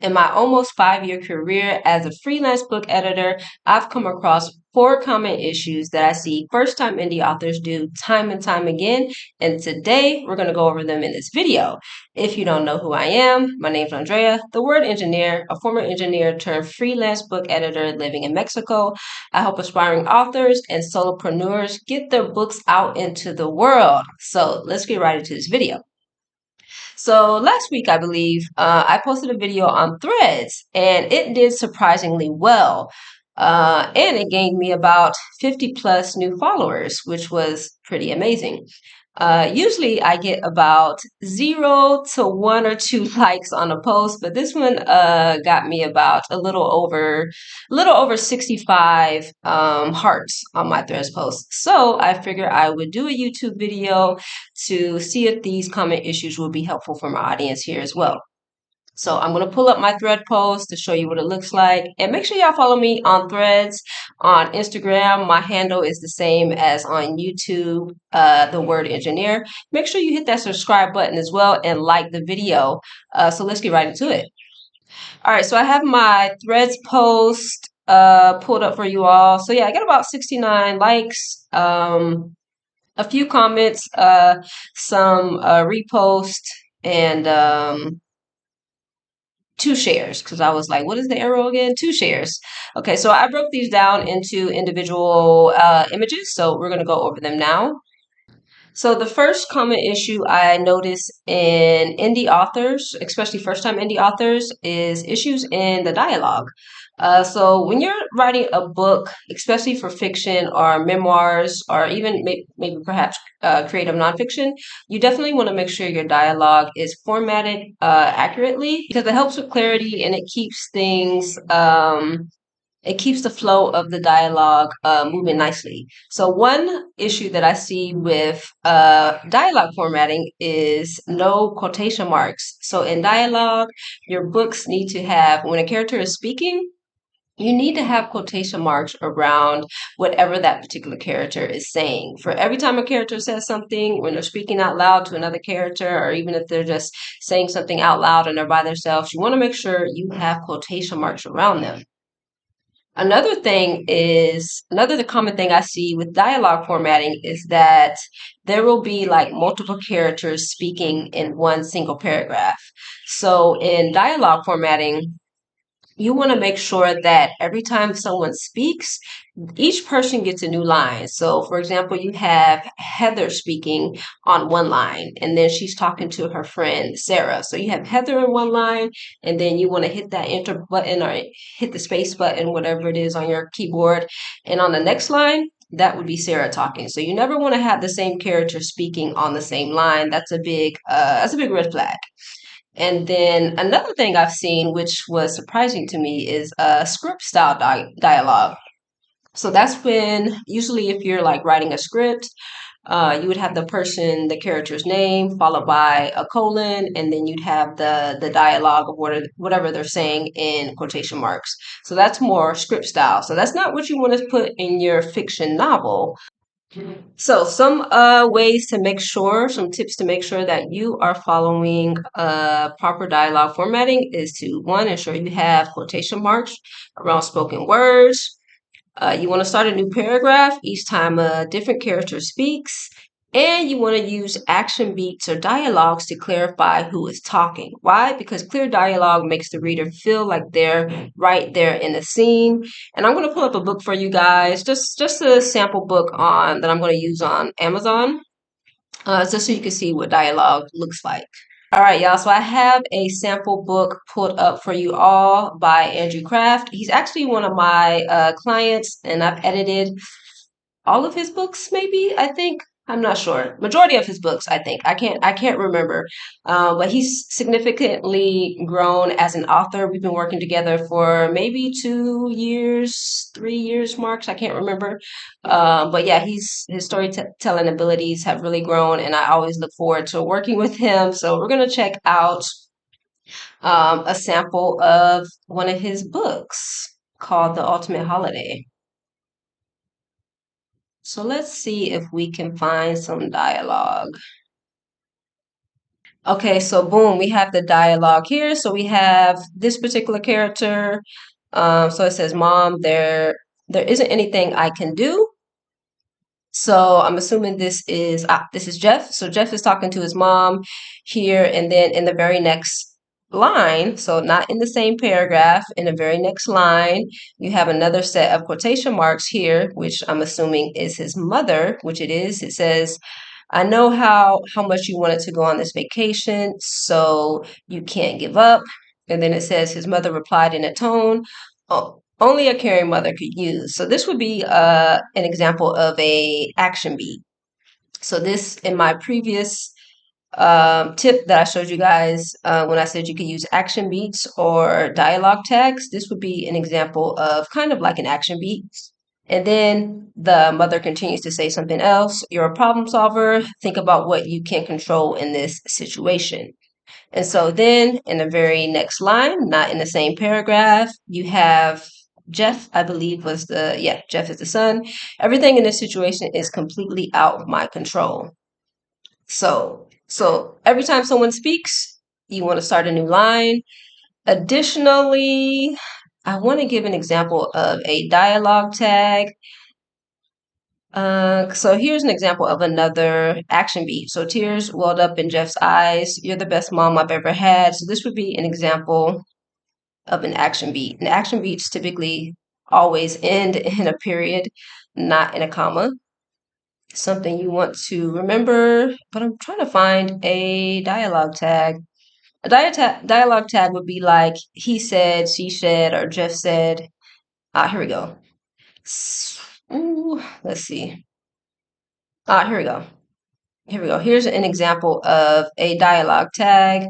In my almost 5-year career as a freelance book editor, I've come across 4 common issues that I see first-time indie authors do time and time again, and today we're going to go over them in this video. If you don't know who I am, my name's Andrea, the word engineer, a former engineer turned freelance book editor living in Mexico. I help aspiring authors and solopreneurs get their books out into the world. So let's get right into this video. So last week, I believe, I posted a video on Threads and it did surprisingly well. And it gained me about 50 plus new followers, which was pretty amazing. Usually I get about 0 to 1 or 2 likes on a post, but this one got me about a little over 65 hearts on my Threads post. So I figured I would do a YouTube video to see if these common issues would be helpful for my audience here as well. So I'm going to pull up my thread post to show you what it looks like. And make sure y'all follow me on Threads. On Instagram, my handle is the same as on YouTube, the word engineer. Make sure you hit that subscribe button as well and like the video. So let's get right into it. All right, so I have my Threads post pulled up for you all. So yeah, I got about 69 likes, a few comments, some reposts, and 2 shares, because I was like, what is the arrow again? 2 shares. Okay, so I broke these down into individual images, so we're going to go over them now. So the first common issue I notice in indie authors, especially first-time indie authors, is issues in the dialogue. So when you're writing a book, especially for fiction or memoirs, or even maybe perhaps creative nonfiction, you definitely want to make sure your dialogue is formatted accurately, because it helps with clarity and it keeps the flow of the dialogue moving nicely. So one issue that I see with dialogue formatting is no quotation marks. So in dialogue, your books need to have, when a character is speaking, you need to have quotation marks around whatever that particular character is saying. For every time a character says something, when they're speaking out loud to another character, or even if they're just saying something out loud and they're by themselves, you want to make sure you have quotation marks around them. Another common thing I see with dialogue formatting is that there will be like multiple characters speaking in one single paragraph. So in dialogue formatting, you want to make sure that every time someone speaks, each person gets a new line. So, for example, you have Heather speaking on one line, and then she's talking to her friend Sarah. So you have Heather in one line, and then you want to hit that enter button or hit the space button, whatever it is on your keyboard. And on the next line, that would be Sarah talking. So you never want to have the same character speaking on the same line. That's a big red flag. And then another thing I've seen, which was surprising to me, is script style dialogue. So that's when, usually if you're like writing a script, you would have the character's name, followed by a colon, and then you'd have the dialogue of whatever they're saying in quotation marks. So that's more script style. So that's not what you want to put in your fiction novel. So some ways to make sure, some tips to make sure that you are following proper dialogue formatting is to, one, ensure you have quotation marks around spoken words. You want to start a new paragraph each time a different character speaks. And you want to use action beats or dialogues to clarify who is talking. Why? Because clear dialogue makes the reader feel like they're right there in the scene. And I'm going to pull up a book for you guys, just a sample book that I'm going to use on Amazon, just so you can see what dialogue looks like. All right, y'all. So I have a sample book pulled up for you all by Andrew Kraft. He's actually one of my clients, and I've edited all of his books, maybe, I think. I'm not sure. Majority of his books, I think. I can't remember. But he's significantly grown as an author. We've been working together for maybe 2 years, 3 years marks. I can't remember. But yeah, his storytelling abilities have really grown, and I always look forward to working with him. So we're gonna check out a sample of one of his books called The Ultimate Holiday. So let's see if we can find some dialogue. Okay, so boom, we have the dialogue here. So we have this particular character. So it says, "Mom, there isn't anything I can do." So I'm assuming this is Jeff. So Jeff is talking to his mom here, and then in the very next line, so not in the same paragraph, in the very next line, you have another set of quotation marks here, which I'm assuming is his mother, which it is. It says, "I know how much you wanted to go on this vacation, so you can't give up." And then it says his mother replied in a tone, "Oh, only a caring mother could use." So this would be an example of a action beat. So this in my previous tip that I showed you guys when I said you could use action beats or dialogue tags, this would be an example of kind of like an action beat. And then the mother continues to say something else. "You're a problem solver. Think about what you can control in this situation." And so then in the very next line, not in the same paragraph, you have Jeff, I believe Jeff is the son. "Everything in this situation is completely out of my control." So every time someone speaks, you want to start a new line. Additionally, I want to give an example of a dialogue tag. So here's an example of another action beat. So tears welled up in Jeff's eyes. "You're the best mom I've ever had." So this would be an example of an action beat. And action beats typically always end in a period, not in a comma. Something you want to remember, but I'm trying to find a dialogue tag. A dialogue tag would be like he said, she said, or Jeff said. Here we go. Ooh, let's see. Here we go. Here we go. Here's an example of a dialogue tag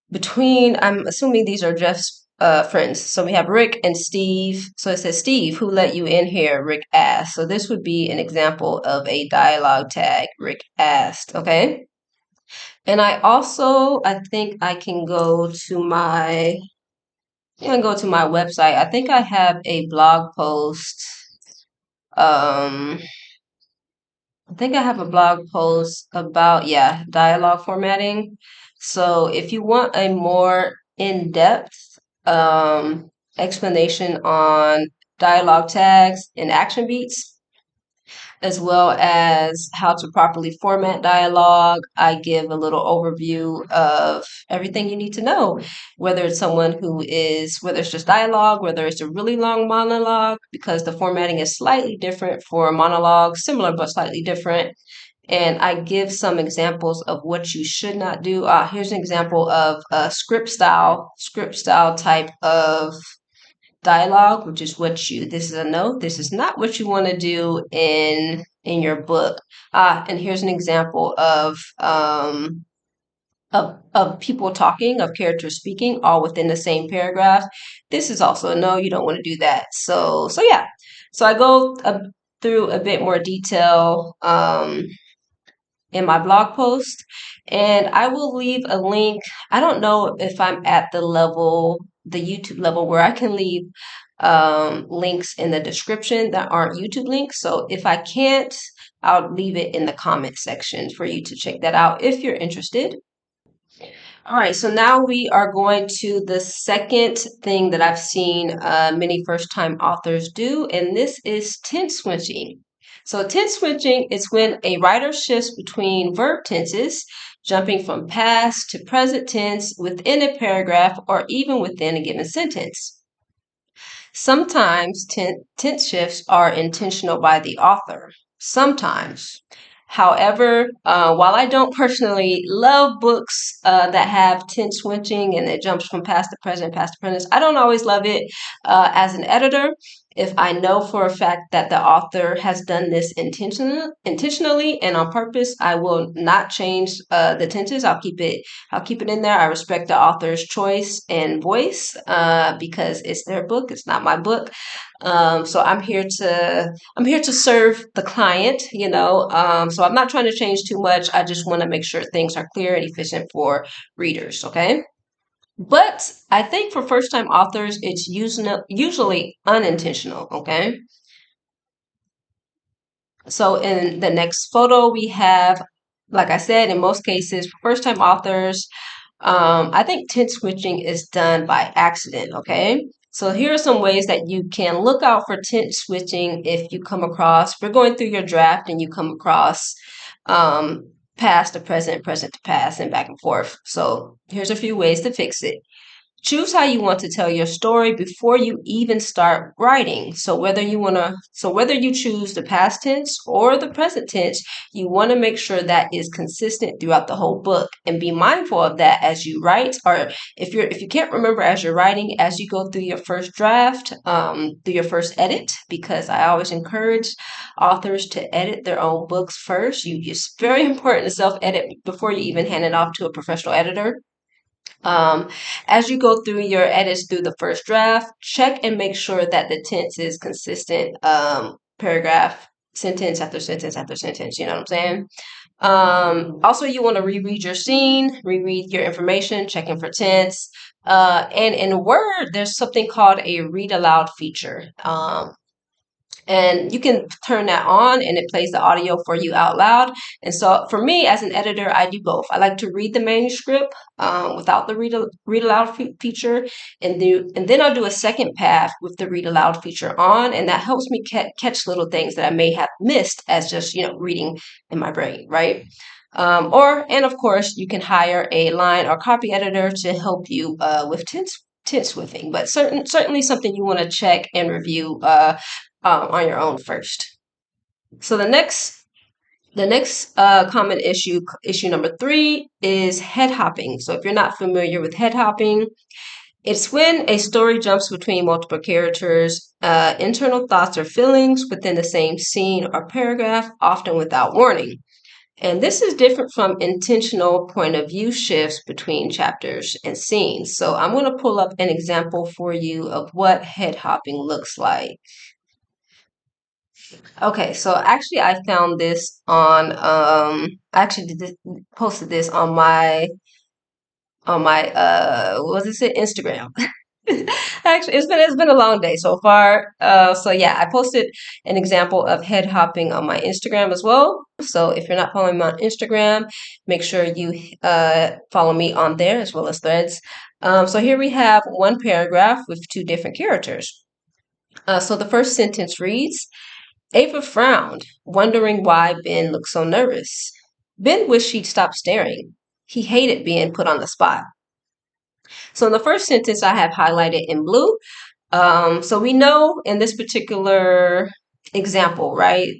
between, I'm assuming these are Jeff's friends. So we have Rick and Steve. So it says, "Steve, who let you in here?" Rick asked. So this would be an example of a dialogue tag. Rick asked. Okay. And I think I can go to my website. I think I have a blog post. Um, I think I have a blog post about, yeah, dialogue formatting. So if you want a more in-depth explanation on dialogue tags and action beats, as well as how to properly format dialogue, I give a little overview of everything you need to know, whether it's just dialogue, whether it's a really long monologue, because the formatting is slightly different for a monologue, similar but slightly different. And I give some examples of what you should not do. Here's an example of a script style type of dialogue, which is this is a note. This is not what you want to do in your book. And here's an example of people talking, of characters speaking, all within the same paragraph. This is also a no. You don't want to do that. So yeah. So I go through a bit more detail in my blog post, and I will leave a link. I don't know if I'm at the YouTube level where I can leave links in the description that aren't YouTube links. So if I can't, I'll leave it in the comment section for you to check that out if you're interested. All right, so now we are going to the second thing that I've seen many first-time authors do, and this is tense switching. So tense switching is when a writer shifts between verb tenses, jumping from past to present tense within a paragraph or even within a given sentence. Sometimes tense shifts are intentional by the author. Sometimes. However, while I don't personally love books that have tense switching and it jumps from past to present, I don't always love it as an editor. If I know for a fact that the author has done this intentionally and on purpose, I will not change the tenses. I'll keep it in there. I respect the author's choice and voice because it's their book. It's not my book. So I'm here to serve the client, you know. So I'm not trying to change too much. I just want to make sure things are clear and efficient for readers. Okay. But I think for first time authors, it's usually unintentional. Okay. So in the next photo, we have Like I said, in most cases, for first-time authors, I think tense switching is done by accident, okay? So here are some ways that you can look out for tense switching if you come across, if you're going through your draft and you come across past to present, present to past, and back and forth. So here's a few ways to fix it. Choose how you want to tell your story before you even start writing. So whether you choose the past tense or the present tense, you want to make sure that is consistent throughout the whole book, and be mindful of that as you write, or if you can't remember as you're writing, as you go through your first draft, through your first edit, because I always encourage authors to edit their own books first. It's very important to self-edit before you even hand it off to a professional editor. um, as you go through your edits through the first draft, check and make sure that the tense is consistent, paragraph, sentence after sentence after sentence. You know what I'm saying? Also, you want to reread your scene, reread your information, checking for tense. And in Word, there's something called a read aloud feature. And you can turn that on and it plays the audio for you out loud. And so for me as an editor, I do both. I like to read the manuscript without the read aloud feature, and then I'll do a second pass with the read aloud feature on, and that helps me catch little things that I may have missed as just reading in my brain, right? And of course, you can hire a line or copy editor to help you with tense switching, but certainly something you want to check and review on your own first. So the next common issue number 3, is head hopping. So if you're not familiar with head hopping, it's when a story jumps between multiple characters, internal thoughts or feelings within the same scene or paragraph, often without warning. And this is different from intentional point of view shifts between chapters and scenes. So I'm going to pull up an example for you of what head hopping looks like. Okay, so actually I found this on I actually posted this on my what was it, Instagram. Actually, it's been a long day so far. So yeah, I posted an example of head hopping on my Instagram as well. So if you're not following me on Instagram, make sure you follow me on there as well as Threads. So here we have one paragraph with two different characters. So the first sentence reads, Ava frowned, wondering why Ben looked so nervous. Ben wished she'd stop staring. He hated being put on the spot. So in the first sentence, I have highlighted in blue. So we know in this particular example, right?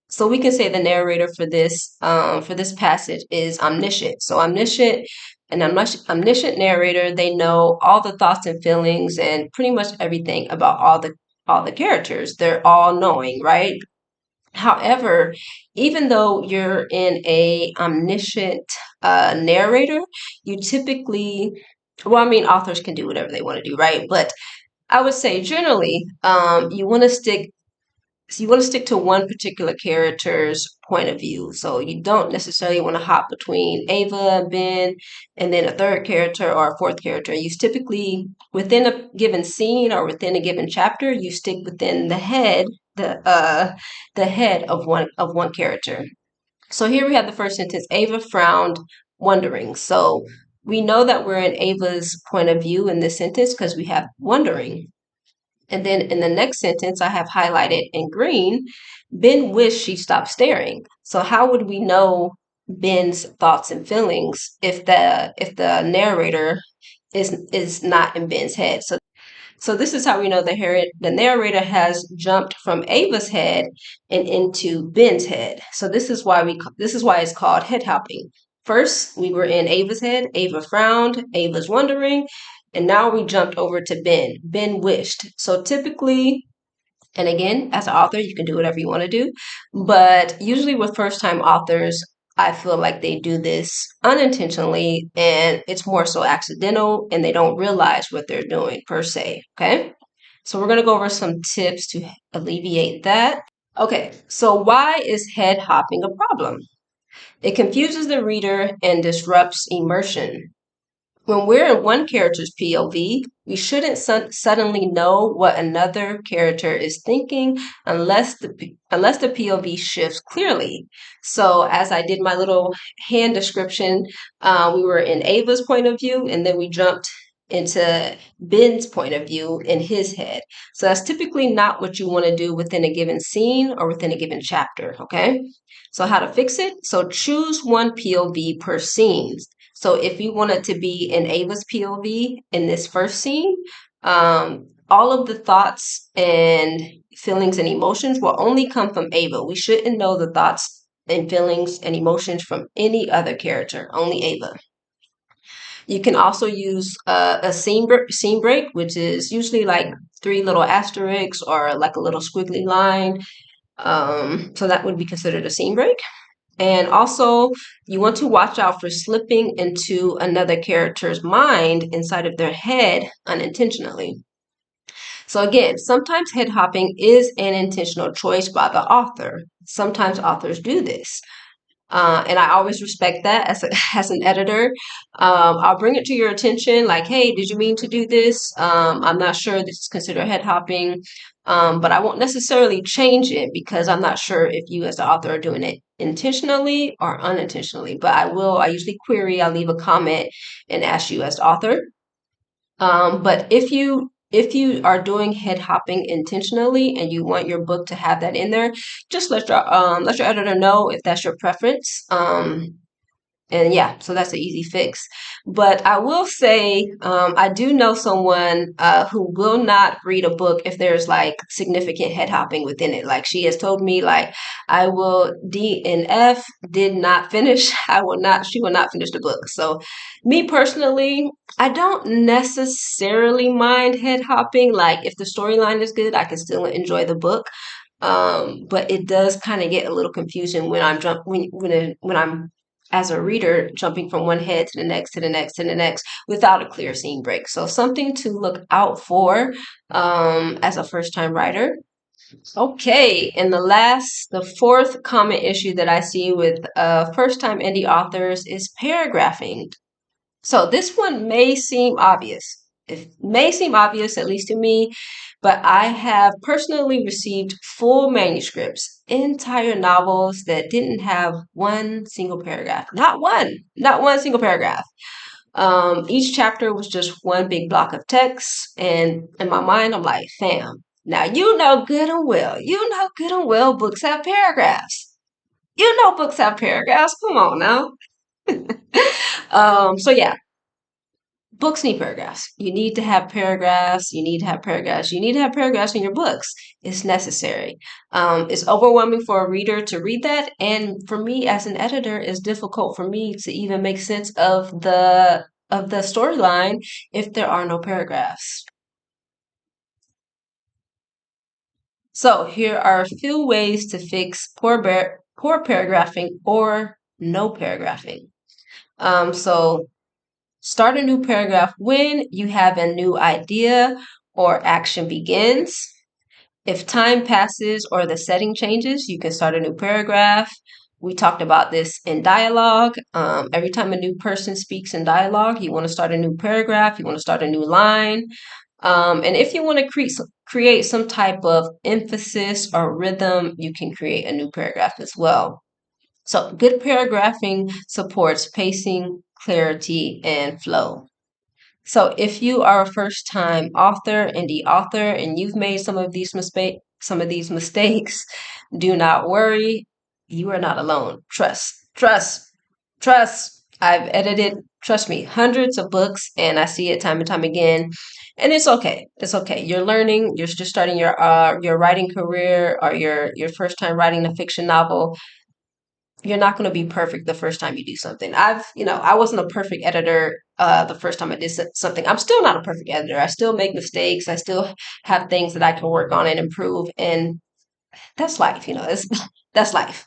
So we can say the narrator for this passage is omniscient. So omniscient narrator, they know all the thoughts and feelings and pretty much everything about all the characters. They're all knowing, right? However, even though you're in a omniscient narrator, you typically, well, I mean, authors can do whatever they want to do, right? But I would say generally, you want to stick to one particular character's point of view. So you don't necessarily want to hop between Ava, Ben, and then a third character or a fourth character. You typically, within a given scene or within a given chapter, you stick within the head of one character. So here we have the first sentence. Ava frowned, wondering. So we know that we're in Ava's point of view in this sentence because we have wondering. And then in the next sentence, I have highlighted in green, Ben wished she stopped staring. So how would we know Ben's thoughts and feelings if the narrator is not in Ben's head? So this is how we know the narrator has jumped from Ava's head and into Ben's head. So this is why it's called head hopping. First, we were in Ava's head. Ava frowned. Ava's wondering. And now we jumped over to Ben. Ben wished. So typically, and again, as an author, you can do whatever you want to do. But usually with first time authors, I feel like they do this unintentionally and it's more so accidental and they don't realize what they're doing per se. Okay. So we're going to go over some tips to alleviate that. Okay. So why is head hopping a problem? It confuses the reader and disrupts immersion. when we're in one character's POV, we shouldn't suddenly know what another character is thinking unless the POV shifts clearly. So as I did my little hand description, we were in Ava's point of view, and then we jumped into Ben's point of view in his head. So that's typically not what you want to do within a given scene or within a given chapter, okay? So how to fix it? So choose one POV per scene. So if you want it to be in Ava's POV in this first scene, all of the thoughts and feelings and emotions will only come from Ava. We shouldn't know the thoughts and feelings and emotions from any other character, only Ava. You can also use a scene break, which is usually like three little asterisks or like a little squiggly line. So that would be considered a scene break. And also, you want to watch out for slipping into another character's mind inside of their head unintentionally. So, again, sometimes head hopping is an intentional choice by the author. Sometimes authors do this. And I always respect that as an editor. I'll bring it to your attention, like, hey, did you mean to do this? I'm not sure this is considered head hopping, but I won't necessarily change it because I'm not sure if you as the author are doing it intentionally or unintentionally. But I usually query, I'll leave a comment and ask you as the author. But if you are doing head hopping intentionally and you want your book to have that in there, just let your editor know if that's your preference. And yeah, so that's an easy fix. But I will say, I do know someone who will not read a book if there's like significant head hopping within it. Like she has told me, like, I will DNF, did not finish. She will not finish the book. So, me personally, I don't necessarily mind head hopping. Like, if the storyline is good, I can still enjoy the book. But it does kind of get a little confusing when when I'm as a reader jumping from one head to the next to the next to the next without a clear scene break. So something to look out for as a first time writer. Okay, and the fourth common issue that I see with first time indie authors is paragraphing. So this one may seem obvious. It may seem obvious, at least to me, but I have personally received full manuscripts, entire novels that didn't have one single paragraph. Not one single paragraph. Each chapter was just one big block of text, and in my mind, I'm like, fam, now you know good and well books have paragraphs. You know books have paragraphs. Come on now. So yeah, books need paragraphs. You need to have paragraphs. You need to have paragraphs. You need to have paragraphs in your books. It's necessary. It's overwhelming for a reader to read that, and for me as an editor, it's difficult for me to even make sense of the storyline if there are no paragraphs. So here are a few ways to fix poor paragraphing or no paragraphing. So start a new paragraph when you have a new idea or action begins. If time passes or the setting changes, you can start a new paragraph. We talked about this in dialogue. Every time a new person speaks in dialogue, you want to start a new paragraph, you want to start a new line. And if you want to create some type of emphasis or rhythm, you can create a new paragraph as well. So, good paragraphing supports pacing, clarity, and flow. So if you are a first time author, indie author, and you've made some of these mistakes, do not worry. You are not alone. Trust. I've edited, trust me, hundreds of books and I see it time and time again. And it's okay. It's okay. You're learning, you're just starting your writing career or your first time writing a fiction novel. You're not going to be perfect the first time you do something. I wasn't a perfect editor the first time I did something. I'm still not a perfect editor. I still make mistakes. I still have things that I can work on and improve. And that's life, that's life.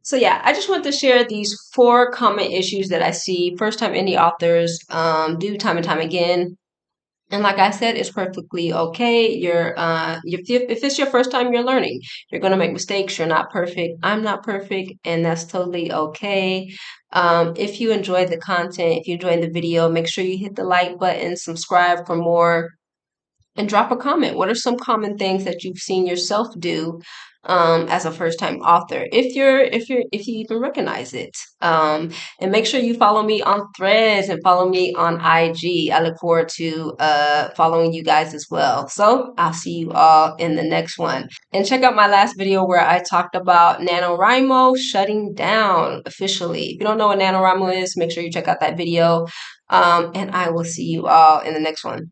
So yeah, I just want to share these four common issues that I see first time indie authors do time and time again. And like I said, it's perfectly okay. If it's your first time you're learning, you're gonna make mistakes. You're not perfect. I'm not perfect, and that's totally okay. If you enjoyed the content, if you enjoyed the video, make sure you hit the like button, subscribe for more, and drop a comment. What are some common things that you've seen yourself do as a first time author? If you even recognize it. And make sure you follow me on Threads and follow me on IG. I look forward to following you guys as well. So I'll see you all in the next one. And check out my last video where I talked about NaNoWriMo shutting down officially. If you don't know what NaNoWriMo is, make sure you check out that video. And I will see you all in the next one.